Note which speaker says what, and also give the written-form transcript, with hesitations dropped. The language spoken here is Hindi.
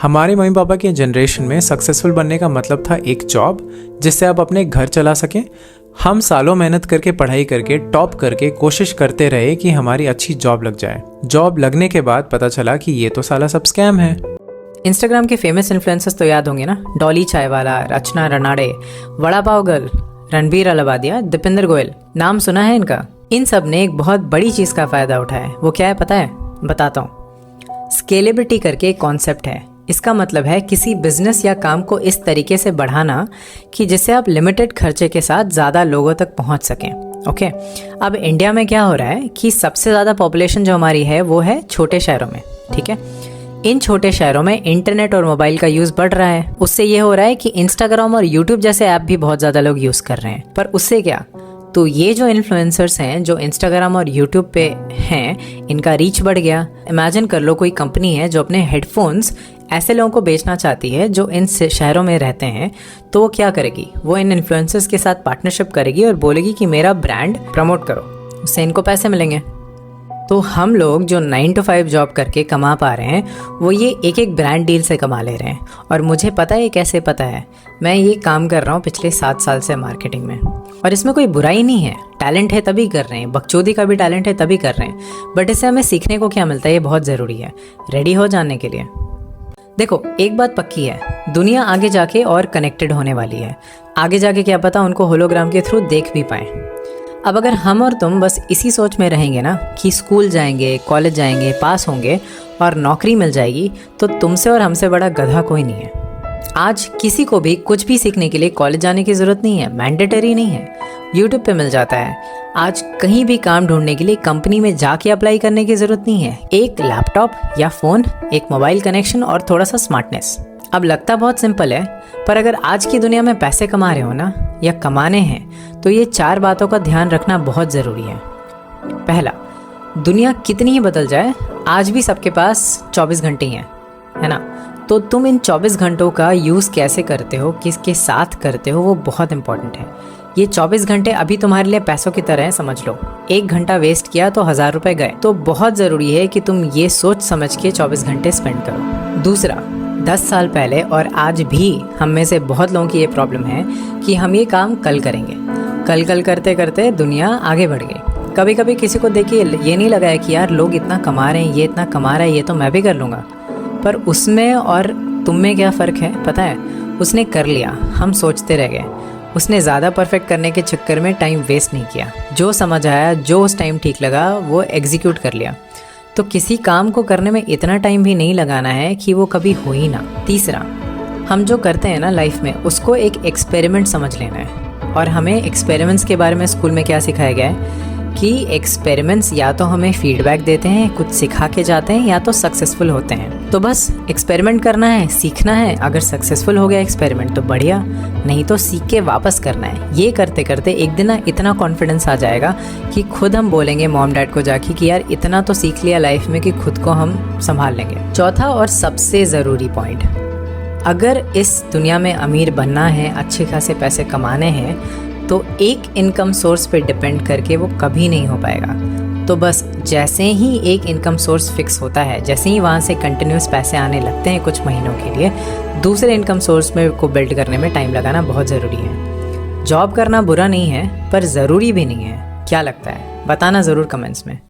Speaker 1: हमारे मम्मी पापा के जनरेशन में सक्सेसफुल बनने का मतलब था एक जॉब जिससे आप अपने घर चला सकें। हम सालों मेहनत करके पढ़ाई करके टॉप करके कोशिश करते रहे कि हमारी अच्छी जॉब लग जाए। जॉब लगने के बाद पता चला कि ये तो साला सब स्कैम है।
Speaker 2: इंस्टाग्राम के फेमस इन्फ्लुएंसर्स तो याद होंगे ना, डॉली चायवाला, रचना रनाडे, वड़ा पाव गर्ल, रणबीर अलावादिया, दीपिंदर गोयल, नाम सुना है इनका। इन सब ने एक बहुत बड़ी चीज का फायदा उठाया है। वो क्या है पता है? बताता हूँ। स्केलेबिलिटी करके एक कॉन्सेप्ट है। इसका मतलब है किसी बिजनेस या काम को इस तरीके से बढ़ाना कि जिससे आप लिमिटेड खर्चे के साथ ज़्यादा लोगों तक पहुंच सकें। ओके, अब इंडिया में क्या हो रहा है कि सबसे ज़्यादा पॉपुलेशन जो हमारी है वो है छोटे शहरों में। ठीक है, इन छोटे शहरों में इंटरनेट और मोबाइल का यूज़ बढ़ रहा है। उससे ये हो रहा है कि इंस्टाग्राम और यूट्यूब जैसे ऐप भी बहुत ज़्यादा लोग यूज़ कर रहे हैं। पर उससे क्या, तो ये जो इन्फ्लुएंसर्स हैं जो इंस्टाग्राम और यूट्यूब पे हैं, इनका रीच बढ़ गया। इमेजिन कर लो कोई कंपनी है जो अपने हेडफोन्स ऐसे लोगों को बेचना चाहती है जो इन शहरों में रहते हैं, तो वो क्या करेगी? वो इन इन्फ्लुएंसर्स के साथ पार्टनरशिप करेगी और बोलेगी कि मेरा ब्रांड प्रमोट करो, उससे इनको पैसे मिलेंगे। तो हम लोग जो 9 to 5 जॉब करके कमा पा रहे हैं वो ये एक एक ब्रांड डील से कमा ले रहे हैं। और मुझे पता है कैसे पता है, मैं ये काम कर रहा हूँ पिछले 7 साल से मार्केटिंग में, और इसमें कोई बुराई नहीं है। टैलेंट है तभी कर रहे हैं, बकचोदी का भी टैलेंट है तभी कर रहे हैं। बट इससे हमें सीखने को क्या मिलता है, ये बहुत ज़रूरी है रेडी हो जाने के लिए। देखो, एक बात पक्की है, दुनिया आगे जाके और कनेक्टेड होने वाली है। आगे जाके क्या पता उनको होलोग्राम के थ्रू देख भी पाएँ। अब अगर हम और तुम बस इसी सोच में रहेंगे ना कि स्कूल जाएंगे, कॉलेज जाएंगे, पास होंगे और नौकरी मिल जाएगी, तो तुमसे और हमसे बड़ा गधा कोई नहीं है। आज किसी को भी कुछ भी सीखने के लिए कॉलेज जाने की ज़रूरत नहीं है, मैंडेटरी नहीं है, यूट्यूब पे मिल जाता है। आज कहीं भी काम ढूंढने के लिए कंपनी में जाके अप्लाई करने की ज़रूरत नहीं है। एक लैपटॉप या फ़ोन, एक मोबाइल कनेक्शन और थोड़ा सा स्मार्टनेस। अब लगता बहुत सिंपल है, पर अगर आज की दुनिया में पैसे कमा रहे हो ना या कमाने हैं, तो ये 4 बातों का ध्यान रखना बहुत ज़रूरी है। पहला, दुनिया कितनी ही बदल जाए, आज भी सबके पास 24 घंटे ही हैं, है ना? तो तुम इन 24 घंटों का यूज़ कैसे करते हो, किसके साथ करते हो, वो बहुत इंपॉर्टेंट है। ये 24 घंटे अभी तुम्हारे लिए पैसों की तरह है, समझ लो। 1 घंटा वेस्ट किया तो 1000 रुपये गए। तो बहुत ज़रूरी है कि तुम ये सोच समझ के 24 घंटे स्पेंड करो। दूसरा, 10 साल पहले और आज भी हम में से बहुत लोगों की ये प्रॉब्लम है कि हम ये काम कल करेंगे। कल करते करते दुनिया आगे बढ़ गई। कभी कभी किसी को देखिए ये नहीं लगा है कि यार लोग इतना कमा रहे हैं, ये इतना कमा रहा है, ये तो मैं भी कर लूँगा। पर उसमें और तुम में क्या फ़र्क है पता है? उसने कर लिया, हम सोचते रह गए। उसने ज़्यादा परफेक्ट करने के चक्कर में टाइम वेस्ट नहीं किया। जो समझ आया, जो उस टाइम ठीक लगा, वो एग्जीक्यूट कर लिया। तो किसी काम को करने में इतना टाइम भी नहीं लगाना है कि वो कभी हो ही ना। तीसरा, हम जो करते हैं ना लाइफ में, उसको एक एक्सपेरिमेंट समझ लेना है। और हमें एक्सपेरिमेंट्स के बारे में स्कूल में क्या सिखाया गया है कि एक्सपेरिमेंट्स या तो हमें फीडबैक देते हैं, कुछ सिखा के जाते हैं, या तो सक्सेसफुल होते हैं। तो बस एक्सपेरिमेंट करना है, सीखना है। अगर सक्सेसफुल हो गया एक्सपेरिमेंट तो बढ़िया, नहीं तो सीख के वापस करना है। ये करते करते एक दिन ना इतना कॉन्फिडेंस आ जाएगा कि खुद हम बोलेंगे मॉम डैड को जाके कि यार इतना तो सीख लिया लाइफ में कि खुद को हम संभाल लेंगे। चौथा और सबसे ज़रूरी पॉइंट, अगर इस दुनिया में अमीर बनना है, अच्छे खासे पैसे कमाने हैं, तो एक इनकम सोर्स पे डिपेंड करके वो कभी नहीं हो पाएगा। तो बस जैसे ही एक इनकम सोर्स फिक्स होता है, जैसे ही वहाँ से कंटिन्यूस पैसे आने लगते हैं कुछ महीनों के लिए, दूसरे इनकम सोर्स में को बिल्ड करने में टाइम लगाना बहुत ज़रूरी है। जॉब करना बुरा नहीं है, पर ज़रूरी भी नहीं है। क्या लगता है? बताना ज़रूर कमेंट्स में।